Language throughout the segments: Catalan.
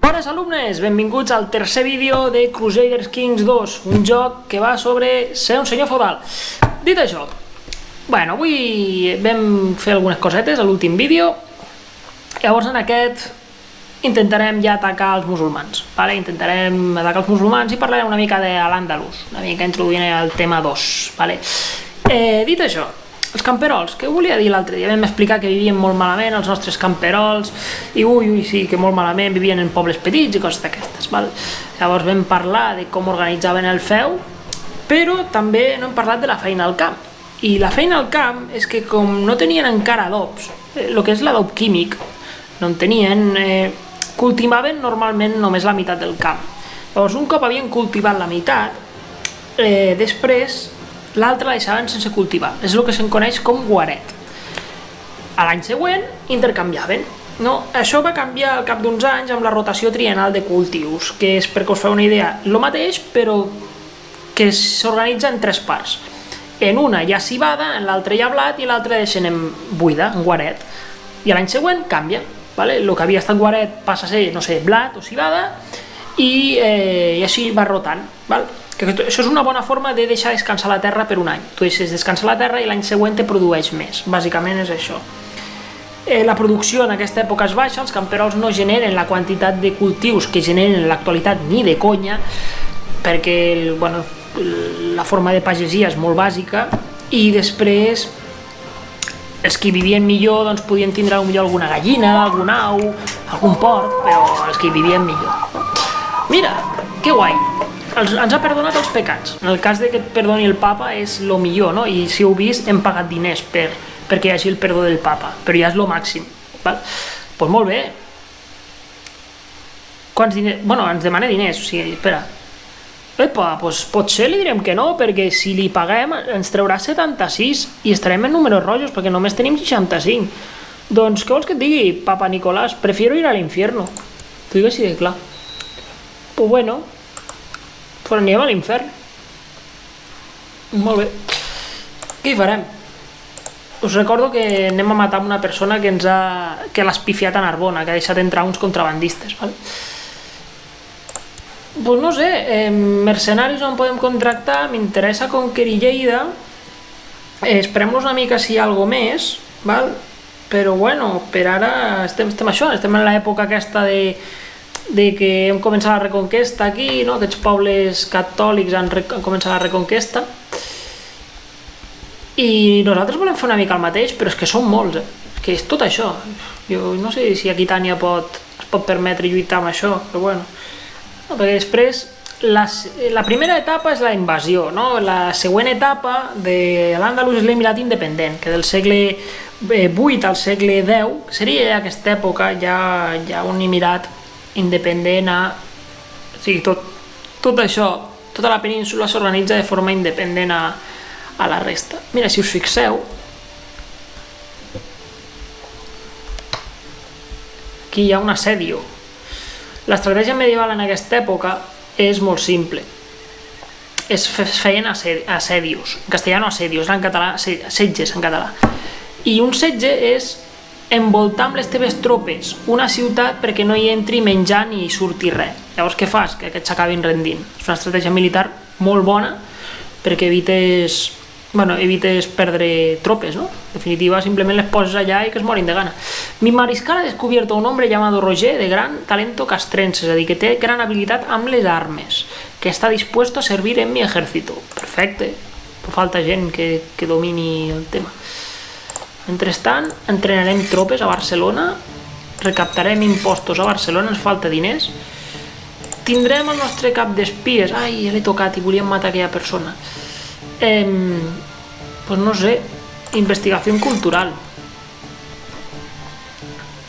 Bones alumnes, benvinguts al tercer vídeo de Crusader Kings 2, un joc que va sobre ser un senyor feudal. Dit això, bueno, avui vam fer algunes cosetes a l'últim vídeo, llavors en aquest intentarem ja atacar els musulmans, vale? Intentarem atacar els musulmans i parlarem una mica de l'Àndalus, una mica introduint el tema 2, vale? Dit això, els camperols, què volia dir l'altre dia? Vam explicar que vivien molt malament els nostres camperols i sí, que molt malament vivien en pobles petits i coses d'aquestes, val? Llavors vam parlar de com organitzaven el feu, però també no hem parlat de la feina al camp. I la feina al camp és que com no tenien encara adobs, el que és l'adob químic, no en tenien, cultivaven normalment només la meitat del camp. Llavors un cop havien cultivat la meitat, després l'altra la deixaven sense cultivar, és el que se'n coneix com guaret. A l'any següent intercanviaven. No? Això va canviar al cap d'uns anys amb la rotació triennal de cultius, que és, perquè us feu una idea, el mateix però que s'organitza en tres parts. En una hi ha civada, en l'altra hi ha blat i l'altra deixen en buida, en guaret. I l'any següent canvia, vale? El que havia estat guaret passa a ser, no sé, blat o civada i així va rotant, val? Que això és una bona forma de deixar descansar la terra per un any. Tu deixes descansar la terra i l'any següent te produeix més. Bàsicament és això. La producció en aquesta època és baixa, els camperols no generen la quantitat de cultius que generen en l'actualitat ni de conya, perquè la forma de pagesia és molt bàsica i després els que vivien millor doncs, podien tindre millor alguna gallina, algun au, algun porc, però els que vivien millor. Mira, que guai! Ens ha perdonat els pecats. En el cas de que et perdoni el papa és el millor, no? I si heu vist, hem pagat diners perquè hi hagi el perdó del papa, però ja és el màxim. Doncs molt bé. Quants diners? Bueno, ens demana diners, o sigui, espera. Epa, doncs potser li direm que no, perquè si li paguem ens traurà 76 i estarem en números rojos, perquè només tenim 65. Doncs què vols que et digui, papa Nicolás? Prefiero ir a l'infierno. T'ho dic així de clar. Pues bueno, però anem a l'infern. Molt bé. Què hi farem? Us recordo que anem a matar una persona que l'ha espifiat a Narbona, que ha deixat entrar uns contrabandistes, vale? Pues no sé, mercenaris on podem contractar, m'interessa conquerir Lleida, esperem-nos una mica si hi ha alguna més, val? Però bueno, per ara estem en l'època aquesta de que hem començat la reconquesta aquí, no? Aquests pobles catòlics han començat la reconquesta i nosaltres volem fer una mica el mateix, però és que són molts, que és tot això. Jo no sé si Aquitània es pot permetre lluitar amb això, però bueno. No, perquè després la primera etapa és la invasió, no? La següent etapa de l'Àndalus és l'emirat independent, que del segle VIII al segle X seria aquesta època ja un emirat independent o sigui, tot això, tota la península s'organitza de forma independent a la resta. Mira, si us fixeu, aquí hi ha un assedio. L'estratègia medieval en aquesta època és molt simple. Es feien assedios, en castellà no assedios, en català setges en català. I un setge és envoltar amb les teves tropes una ciutat perquè no hi entri menjar ni hi surti res. Llavors què fas? Que aquests s'acabin rendint. És una estratègia militar molt bona perquè evites perdre tropes, ¿no? En definitiva, simplement les poses allà i que es morin de gana. Mi mariscal ha descubierto un hombre llamado Roger de gran talento castrense, és a dir, que té gran habilitat amb les armes, que està dispuesto a servir en mi ejército. Perfecte, però falta gent que domini el tema. Mentrestant, entrenarem tropes a Barcelona, recaptarem impostos a Barcelona, ens falta diners, tindrem el nostre cap d'espies, ai, l'he tocat i volíem matar aquella persona. Pues no sé, investigació cultural.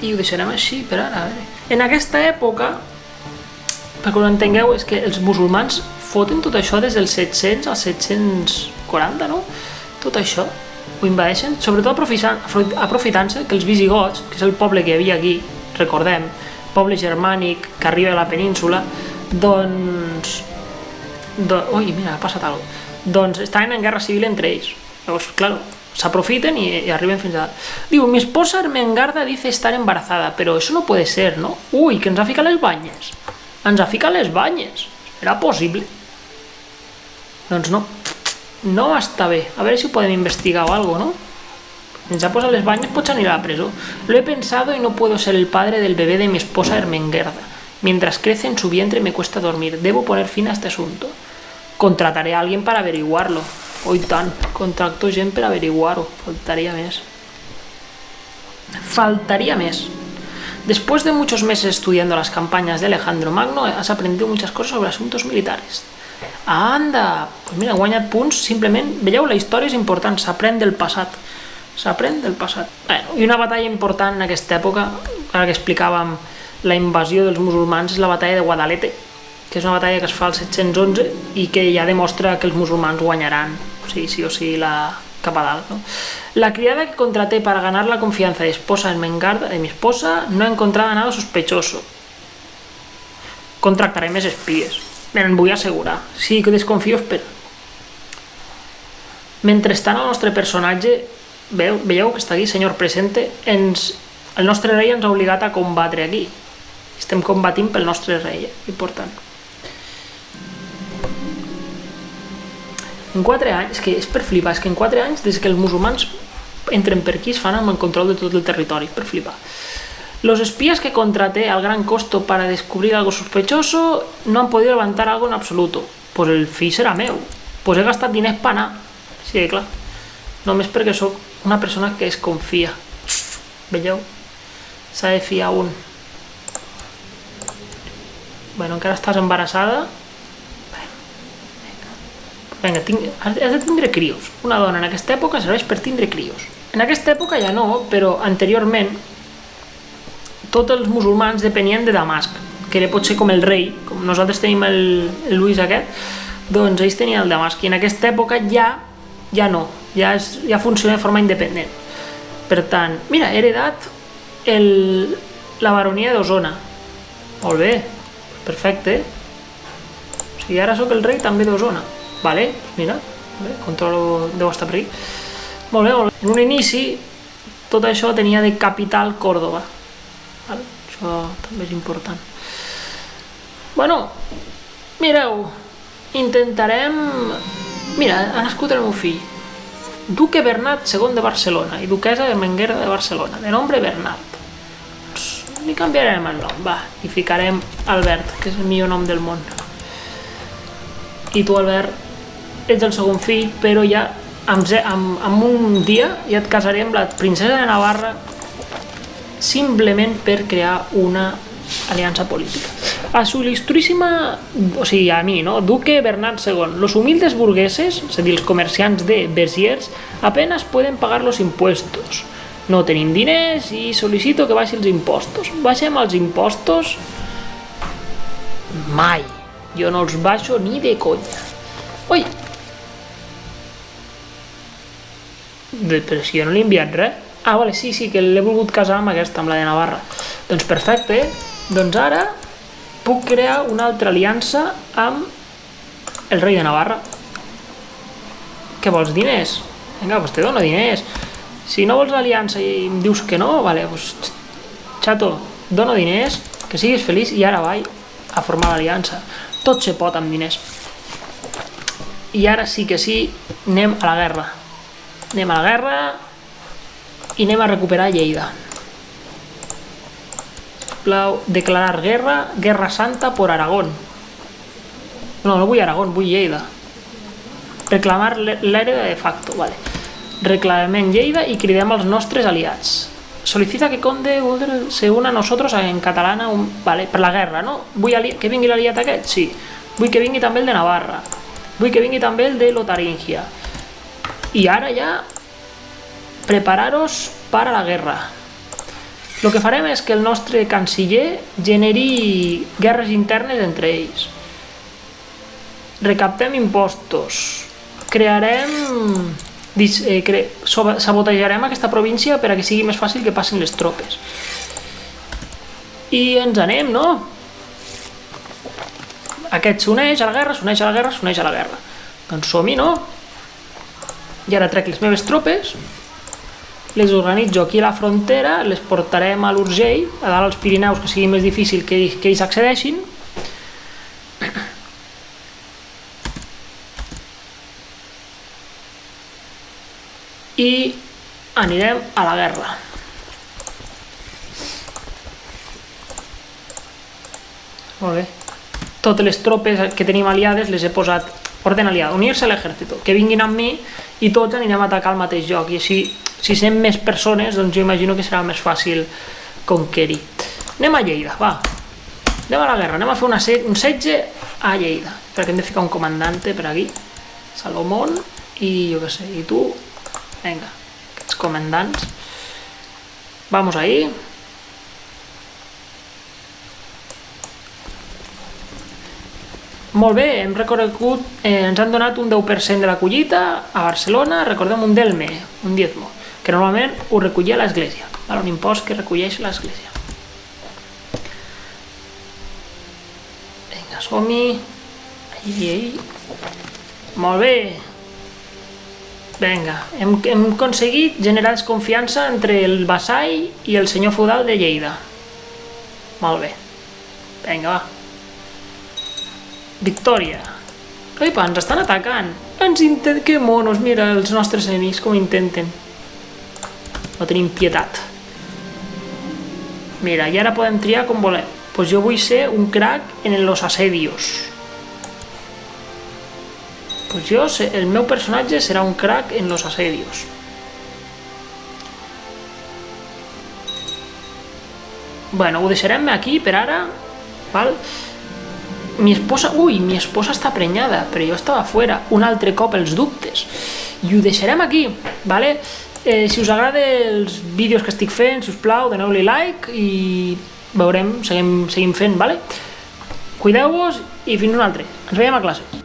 I ho deixarem així per ara, a veure. En aquesta època, perquè ho entengueu, és que els musulmans foten tot això des dels 700 als 740, no? Tot això ho invadeixen, sobretot aprofitant-se que els visigots, que és el poble que hi havia aquí, recordem, poble germànic que arriba a la península, doncs... Ui, mira, ha passat alguna cosa. Doncs estaven en guerra civil entre ells. Llavors, clar, s'aprofiten y arriben fins a... Diu, mi esposa Ermengarda dice estar embarazada, pero eso no puede ser, ¿no? Ui, que ens ha ficat les banyes. Ens ha ficat les banyes. Era possible? Doncs no. No està bé. A veure si ho podem investigar o algo, ¿no? Ens ha posat les banyes, potser anirà a la presó. Lo he pensado y no puedo ser el padre del bebé de mi esposa Ermengarda. Mientras crece en su vientre me cuesta dormir. Debo poner fin a este asunto. Contrataré a alguien para averiguarlo. Oi tant, contracto gent per averiguar-ho. Faltaria més. Faltaría més. Después de muchos meses estudiando las campañas de Alejandro Magno, has aprendido muchas cosas sobre asuntos militares. Anda! Pues mira, he guanyat punts, simplement, veieu, la història és important, s'aprèn del passat. S'aprèn del passat. Bueno, i una batalla important en aquesta època, ara que explicàvem la invasió dels musulmans, és la batalla de Guadalete, que és una batalla que es fa al 711 i que ja demostra que els musulmans guanyaran, sí o sí, cap a dalt, ¿no? La criada que contraté para ganar la confianza de mi esposa no ha encontrado nada sospechoso. Contractaré més espies, me'n vull assegurar. Sí que desconfio, espera. Mentrestant, el nostre personatge, veieu que està aquí, senyor presente, el nostre rei ens ha obligat a combatre aquí. Estem combatint pel nostre rei, important. En 4 anys, és que és per flipar, és que en 4 anys, des que els musulmans entren per aquí, es fan amb el control de tot el territori, per flipar. Los espías que contraté al gran costo para descubrir algo sospechoso no han podido levantar algo en absoluto. Pues el fill serà meu. Pues he gastat diners per anar. Sí, clar. Només perquè sóc una persona que es confia. Veieu? S'ha de fiar un. Bueno, encara estàs embarassada. Vinga, has de tindre crios. Una dona en aquesta època serveix per tindre crios. En aquesta època ja no, però anteriorment tots els musulmans depenien de Damasc, que era potser com el rei, com nosaltres tenim el Lluís aquest, doncs ells tenien el Damasc, i en aquesta època ja no, ja funciona de forma independent. Per tant, mira, he heredat la baronia d'Osona. Molt bé, perfecte. O sigui, ara sóc el rei també d'Osona. Vale, mira, controlo, deu estar per aquí. Molt bé, molt bé. En un inici, tot això tenia de capital Còrdova. Vale? Això també és important. Bueno, mireu, intentarem... Mira, ha nascut el meu fill. Duque Bernat II de Barcelona i duquesa Ermengarda de Barcelona, de nombre Bernat. Doncs li canviarem el nom, va, i ficarem Albert, que és el millor nom del món. I tu, Albert, ets el segon fill, però ja en un dia ja et casaré amb la princesa de Navarra simplement per crear una aliança política. A su ilustríssima, o sigui, a mi, ¿no? Duque Bernat II. Los humildes burgueses, és a dir, els comerciants de Béziers, apenas pueden pagar los impuestos. No tenim diners i solicito que baixi els impostos. Baixem els impostos? Mai. Jo no els baixo ni de conya. Ui! Però si jo no li he enviat res. Ah, vale, sí, que l'he volgut casar amb aquesta, amb la de Navarra. Doncs perfecte. Doncs ara puc crear una altra aliança amb el rei de Navarra. Què vols, diners? Vinga, doncs te dono diners. Si no vols l'aliança i em dius que no, vale, doncs xato, dono diners, que siguis feliç i ara vaig a formar l'aliança. Tot se pot amb diners. I ara sí que sí, anem a la guerra. Anem a la guerra i anem a recuperar Lleida. Sisplau, declarar guerra, guerra santa por Aragón. No vull Aragón, vull Lleida. Reclamar l'hereda de facto, vale. Reclamem Lleida i cridem als nostres aliats. Solicita que Conde se una a nosotros en catalana, vale, per la guerra, no? Vull que vingui l'aliat aquest? Sí. Vull que vingui també el de Navarra. Vull que vingui també el de Lotaringia. I ara ja prepararos para la guerra. Lo que farem és que el nostre canciller generi guerres internes entre ells. Recaptem impostos. Crearem... sabotejarem aquesta província per a que sigui més fàcil que passin les tropes. I ens anem, no? Aquest s'uneix a la guerra, s'uneix a la guerra, s'uneix a la guerra. Doncs som-hi, no? I ara trec les meves tropes, les organitzo aquí a la frontera, les portarem a l'Urgell, a dalt als Pirineus, que sigui més difícil que ells accedeixin. I anirem a la guerra. Molt bé. Totes les tropes que tenim aliades les he posat orden aliado, unir-se a l'exèrcit, que vinguin amb mi i tots anirem a atacar el mateix lloc. I així, si som més persones, doncs jo imagino que serà més fàcil conquerir. Anem a Lleida, va. Anem a la guerra, anem a fer un setge a Lleida. Perquè hem de ficar un comandante per aquí. Salomón i jo què sé, i tu. Vinga, aquests comandants. Vamos ahí. Molt bé, hem recorregut, ens han donat un 10% de la collita a Barcelona, recordem un delme, un diezmo, que normalment ho recollia l'Església, un impost que recolleix l'Església. Vinga, som-hi. Molt bé. Vinga, hem aconseguit generar desconfiança entre el vassall i el senyor feudal de Lleida. Molt bé. Vinga, va. Victòria. Epa, ens estan atacant. Que monos, mira els nostres enemics com intenten. No tenim pietat. Mira, i ara podem triar com volem. Pues jo vull ser un crack en los asedios. Pues jo, el meu personatge serà un crack en los asedios. Bueno, ho deixarem aquí per ara, val? Mi esposa està prenyada, però jo estava fora, un altre cop els dubtes, i ho deixarem aquí, vale? Si us agraden els vídeos que estic fent, sisplau, doneu-li like i veurem, seguim fent, vale? Cuideu-vos i fins un altre, ens veiem a classe.